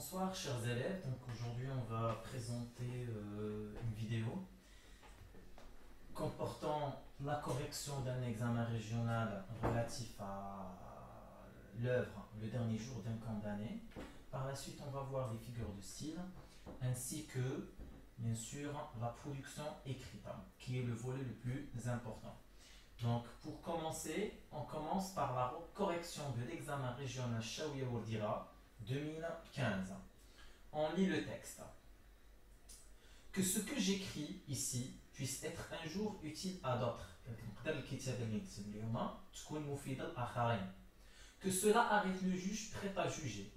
Bonsoir chers élèves, donc aujourd'hui on va présenter une vidéo comportant la correction d'un examen régional relatif à l'œuvre le dernier jour d'un condamné. Par la suite on va voir les figures de style ainsi que bien sûr la production écrite qui est le volet le plus important. Donc pour commencer, on commence par la correction de l'examen régional Chaouia Wardira 2015. On lit le texte. Que ce que j'écris ici puisse être un jour utile à d'autres. Que cela arrête le juge prêt à juger.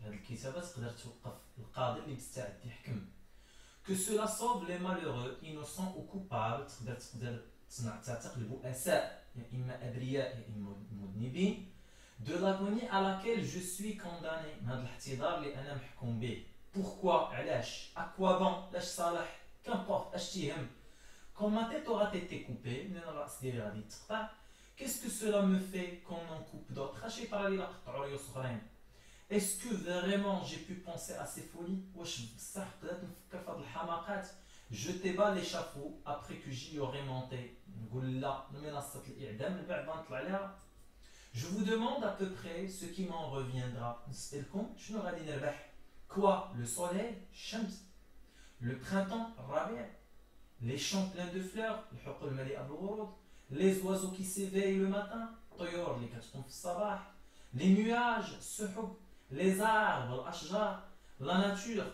Que cela sauve les malheureux, innocents ou coupables. De l'agonie à laquelle je suis condamné. Pourquoi? À quoi bon? Qu'importe. Quand ma tête aura été coupée, qu'est-ce que cela me fait qu'on en coupe d'autres? Est-ce que vraiment j'ai pu penser à ces folies? Jeter bas l'échafaud après que j'y aurais monté. Je vous demande à peu près ce qui m'en reviendra. Quoi? Le soleil? Shams. Le printemps? Rabi'. Les champs pleins de fleurs? Les oiseaux qui s'éveillent le matin? Les nuages? Les arbres? La nature?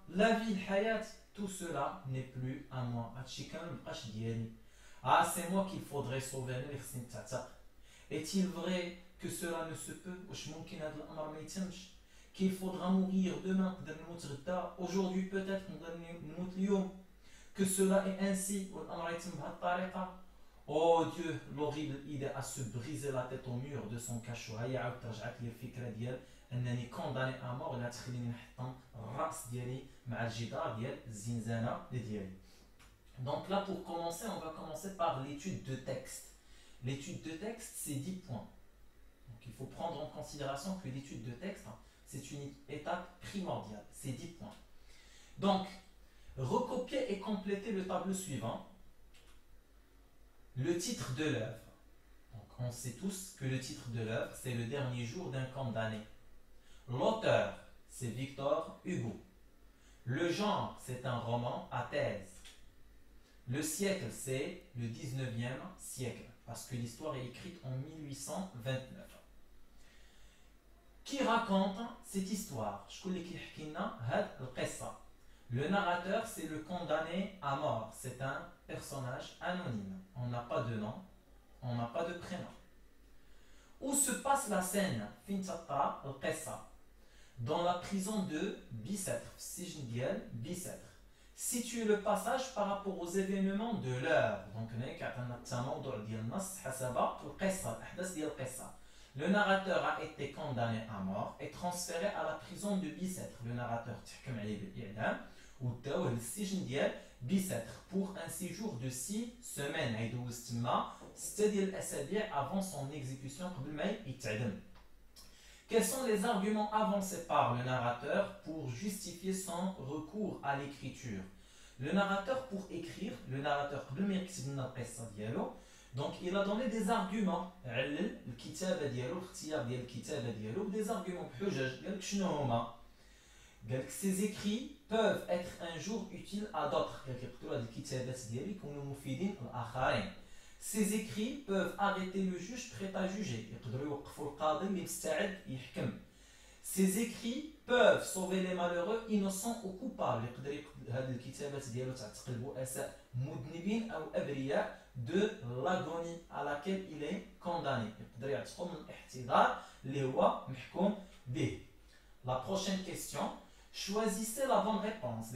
La vie? Hayat? Tout cela n'est plus à moi. Ah, c'est moi qu'il faudrait sauver. Est-il vrai que cela ne se peut? Qu'il faudra mourir demain? Aujourd'hui peut-être? Que cela est ainsi? Oh Dieu, l'horrible idée à se briser la tête au mur de son cachot. أنني condamné à mort اللي تخليني نحطم الرأس ديالي مع الجدار ديال الزنزانة ديالي. Donc là pour commencer, on va commencer par l'étude de texte. L'étude de texte, c'est 10 points. Donc il faut prendre en considération que l'étude de texte, c'est une étape primordiale. C'est 10 points. Donc, recopier et compléter le tableau suivant. Le titre de l'œuvre. Donc on sait tous que le titre de l'œuvre, c'est le dernier jour d'un condamné. L'auteur, c'est Victor Hugo. Le genre, c'est un roman à thèse. Le siècle, c'est le 19e siècle, parce que l'histoire est écrite en 1829. Qui raconte cette histoire? Le narrateur, c'est le condamné à mort. C'est un personnage anonyme. On n'a pas de nom, on n'a pas de prénom. Où se passe la scène? Dans la prison de Bicêtre. Situe le passage par rapport aux événements de l'heure. Donc, le narrateur a été condamné à mort et transféré à la prison de Bicêtre. Le narrateur Bicêtre pour un séjour de 6 semaines. C'est-à-dire avant son exécution. Quels sont les arguments avancés par le narrateur pour justifier son recours à l'écriture? Le narrateur pour écrire, le narrateur donc il a donné des arguments. Des arguments. Ces écrits peuvent être un jour utiles à d'autres. Ces écrits peuvent arrêter le juge prêt à juger. Ces écrits peuvent sauver les malheureux, innocents ou coupables. De l'agonie à laquelle il est condamné. La prochaine question. Choisissez la bonne réponse.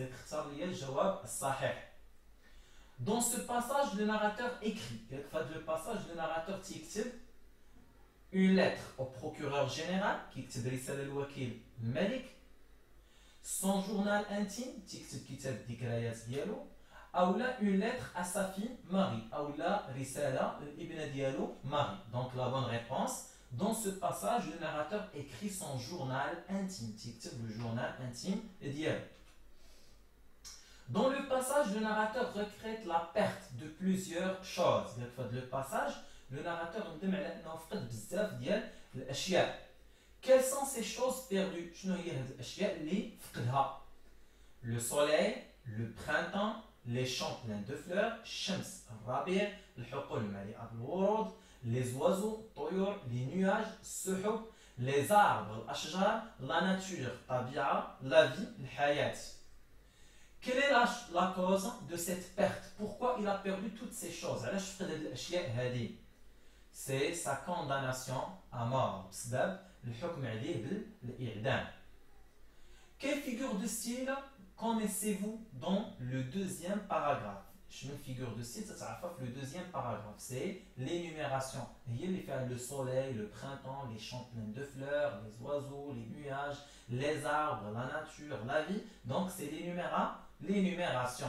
Dans ce passage, le narrateur écrit. Le passage, le narrateur t'écrit une lettre au procureur général, son journal intime, ou une lettre à sa fille Marie, Marie. Donc la bonne réponse, Dans ce passage, le narrateur écrit son journal intime. Le journal intime d'hier. Dans le passage, le narrateur regrette la perte de plusieurs choses. Le passage, le narrateur ندم على انه فقد بزاف ديال الاشياء. Quelles sont ces choses perdues? شنو هي هذه الاشياء اللي فقدها؟ Le soleil, le printemps, les champs pleins de fleurs, الشمس, الربيع, الحقول المليئة بالورود, les oiseaux, الطيور, les nuages, السحب, les arbres, الأشجار, la nature, الطبيعة, la vie, الحياة. Quelle est la cause de cette perte? Pourquoi il a perdu toutes ces choses? علاش فقد هذه الأشياء هذه؟ C'est sa condamnation à mort بسبب الحكم عليه بالإعدام. Quelle figure de style connaissez-vous dans le deuxième paragraphe? Une figure de style, ça s'appelle le deuxième paragraphe. C'est l'énumération. Il y a le soleil, le printemps, les champs pleins de fleurs, les oiseaux, les nuages, les arbres, la nature, la vie. Donc c'est l'énumération.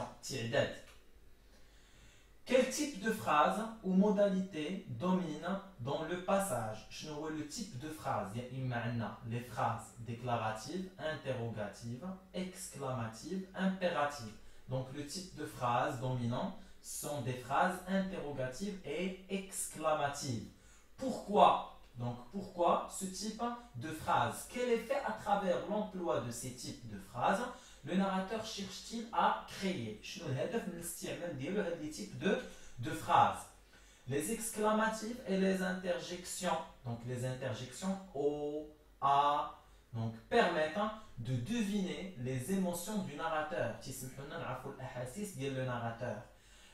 Quel type de phrase ou modalité domine dans le passage? Le type de phrase, il y a les phrases déclaratives, interrogatives, exclamatives, impératives. Donc le type de phrase dominant sont des phrases interrogatives et exclamatives. Pourquoi? Donc pourquoi ce type de phrase? Quel effet à travers l'emploi de ces types de phrases le narrateur cherche-t-il à créer? Les types de phrases. Les exclamatives et les interjections. Donc les interjections au, à, donc permettent de deviner les émotions du narrateur. Le narrateur.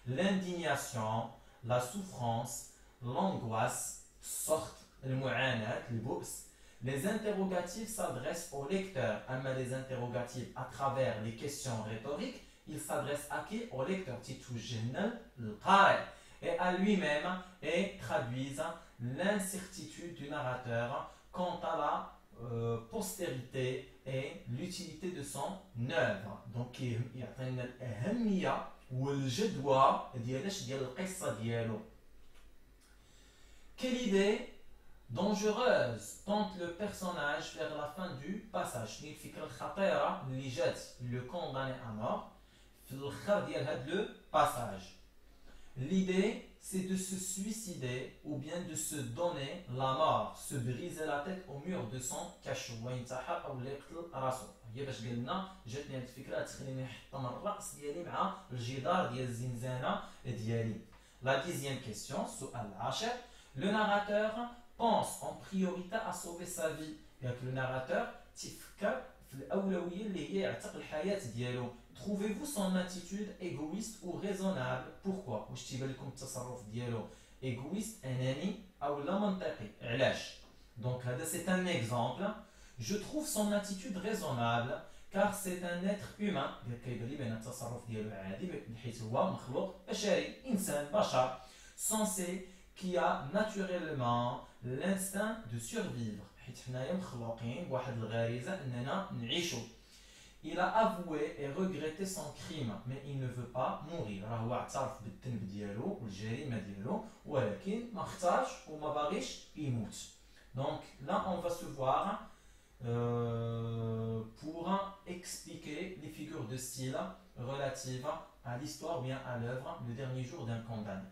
L'indignation, la souffrance, l'angoisse, sorte, le mu'anat, le bous. Les interrogatifs s'adressent au lecteur. Les interrogatifs à travers les questions rhétoriques, ils s'adressent à qui? Au lecteur. Et à lui-même et traduisent l'incertitude du narrateur quant à la postérité et l'utilité de son œuvre. Donc il y a الأهمية والجدوى ديال القصة ديالو. Quelle idée dangereuse tente le personnage vers la fin du passage. Le condamné à mort le passage. L'idée, c'est de se suicider ou bien de se donner la mort, se briser la tête au mur de son cachot. هي باش قلنا جاتني هاد الفكره تخليني نحطم الراس ديالي مع الجدار ديال الزنزانه ديالي. La dixième question, السؤال العاشر. Le narrateur pense en priorité à sauver sa vie. Le narrateur تفكر في الأولوية اللي هي يعتق الحياة ديالو. Trouvez-vous son attitude égoïste ou raisonnable? Pourquoi? واش تيبان لكم التصرف ديالو égoïste, أناني أو لا منطقي؟ علاش؟ Donc هذا c'est un exemple. Je trouve son attitude raisonnable car c'est un être humain. Sensé qui a naturellement l'instinct de survivre. Il a avoué et regretté son crime, mais il ne veut pas mourir. Donc là, on va se voir pour expliquer les figures de style relatives à l'histoire ou bien à l'œuvre, le dernier jour d'un condamné.